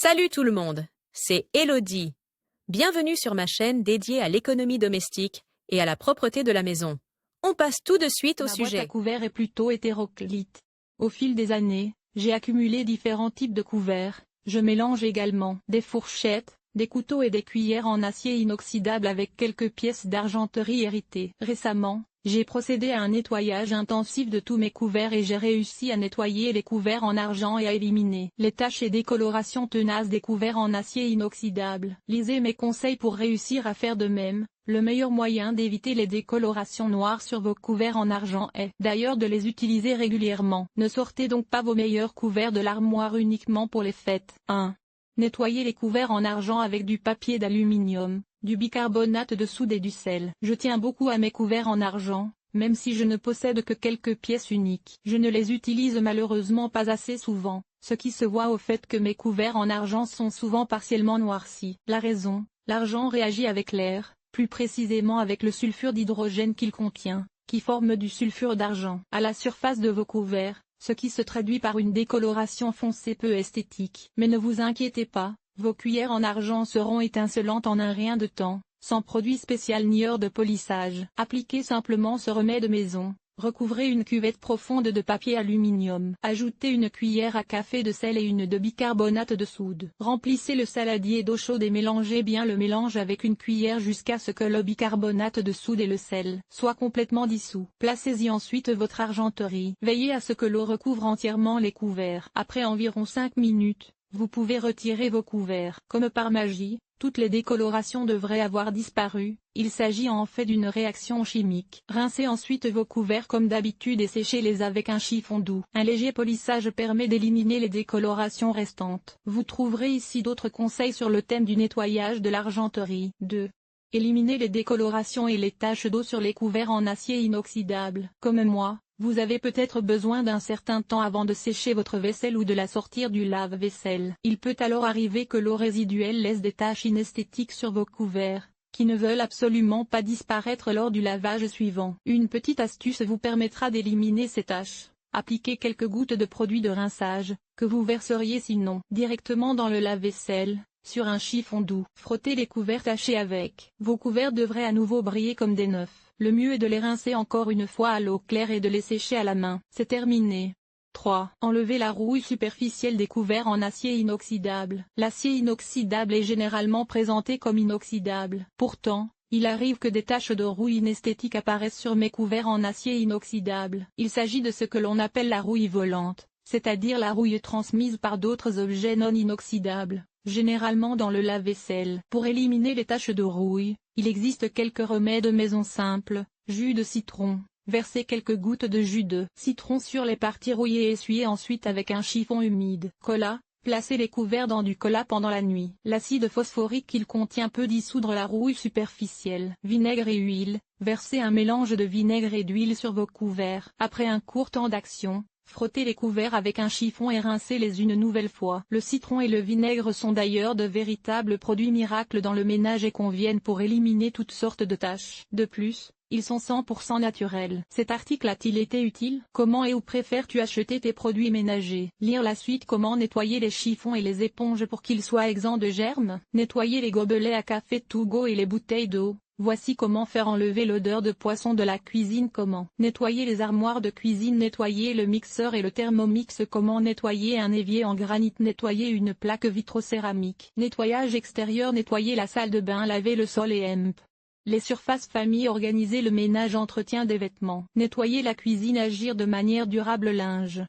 Salut tout le monde, c'est Elodie. Bienvenue sur ma chaîne dédiée à l'économie domestique et à la propreté de la maison. On passe tout de suite au Ma boîte à sujet. couverts est plutôt hétéroclite. Au fil des années, j'ai accumulé différents types de couverts. Je mélange également des fourchettes, des couteaux et des cuillères en acier inoxydable avec quelques pièces d'argenterie héritées. Récemment, j'ai procédé à un nettoyage intensif de tous mes couverts et j'ai réussi à nettoyer les couverts en argent et à éliminer les taches et décolorations tenaces des couverts en acier inoxydable. Lisez mes conseils pour réussir à faire de même. Le meilleur moyen d'éviter les décolorations noires sur vos couverts en argent est d'ailleurs de les utiliser régulièrement. Ne sortez donc pas vos meilleurs couverts de l'armoire uniquement pour les fêtes. 1. Nettoyez les couverts en argent avec du papier d'aluminium, du bicarbonate de soude et du sel. Je tiens beaucoup à mes couverts en argent, même si je ne possède que quelques pièces uniques. Je ne les utilise malheureusement pas assez souvent, ce qui se voit au fait que mes couverts en argent sont souvent partiellement noircis. La raison, l'argent réagit avec l'air, plus précisément avec le sulfure d'hydrogène qu'il contient, qui forme du sulfure d'argent à la surface de vos couverts, ce qui se traduit par une décoloration foncée peu esthétique. Mais ne vous inquiétez pas, vos cuillères en argent seront étincelantes en un rien de temps, sans produit spécial ni heure de polissage. Appliquez simplement ce remède maison. Recouvrez une cuvette profonde de papier aluminium. Ajoutez une cuillère à café de sel et une de bicarbonate de soude. Remplissez le saladier d'eau chaude et mélangez bien le mélange avec une cuillère jusqu'à ce que le bicarbonate de soude et le sel soient complètement dissous. Placez-y ensuite votre argenterie. Veillez à ce que l'eau recouvre entièrement les couverts. Après environ 5 minutes, vous pouvez retirer vos couverts. Comme par magie, toutes les décolorations devraient avoir disparu. Il s'agit en fait d'une réaction chimique. Rincez ensuite vos couverts comme d'habitude et séchez-les avec un chiffon doux. Un léger polissage permet d'éliminer les décolorations restantes. Vous trouverez ici d'autres conseils sur le thème du nettoyage de l'argenterie. 2. Éliminez les décolorations et les taches d'eau sur les couverts en acier inoxydable. Comme moi, vous avez peut-être besoin d'un certain temps avant de sécher votre vaisselle ou de la sortir du lave-vaisselle. Il peut alors arriver que l'eau résiduelle laisse des taches inesthétiques sur vos couverts, qui ne veulent absolument pas disparaître lors du lavage suivant. Une petite astuce vous permettra d'éliminer ces taches. Appliquez quelques gouttes de produit de rinçage, que vous verseriez sinon directement dans le lave-vaisselle, sur un chiffon doux. Frottez les couverts tachés avec. Vos couverts devraient à nouveau briller comme des neufs. Le mieux est de les rincer encore une fois à l'eau claire et de les sécher à la main. C'est terminé. 3. Enlevez la rouille superficielle des couverts en acier inoxydable. L'acier inoxydable est généralement présenté comme inoxydable. Pourtant, il arrive que des taches de rouille inesthétique apparaissent sur mes couverts en acier inoxydable. Il s'agit de ce que l'on appelle la rouille volante, c'est-à-dire la rouille transmise par d'autres objets non inoxydables, généralement dans le lave-vaisselle. Pour éliminer les taches de rouille, il existe quelques remèdes maison simples. Jus de citron. Versez quelques gouttes de jus de citron sur les parties rouillées et essuyez ensuite avec un chiffon humide. Cola. Placez les couverts dans du cola pendant la nuit. L'acide phosphorique qu'il contient peut dissoudre la rouille superficielle. Vinaigre et huile. Versez un mélange de vinaigre et d'huile sur vos couverts. Après un court temps d'action, frottez les couverts avec un chiffon et rincez-les une nouvelle fois. Le citron et le vinaigre sont d'ailleurs de véritables produits miracles dans le ménage et conviennent pour éliminer toutes sortes de taches. De plus, ils sont 100% naturels. Cet article a-t-il été utile? Comment et où préfères-tu acheter tes produits ménagers? Lire la suite. Comment nettoyer les chiffons et les éponges pour qu'ils soient exempts de germes? Nettoyer les gobelets à café to go et les bouteilles d'eau. Voici comment faire enlever l'odeur de poisson de la cuisine. Comment nettoyer les armoires de cuisine. Nettoyer le mixeur et le thermomix. Comment nettoyer un évier en granit. Nettoyer une plaque vitrocéramique. Nettoyage extérieur. Nettoyer la salle de bain. Laver le sol et les surfaces famille. Organiser le ménage. Entretien des vêtements. Nettoyer la cuisine. Agir de manière durable. Linge.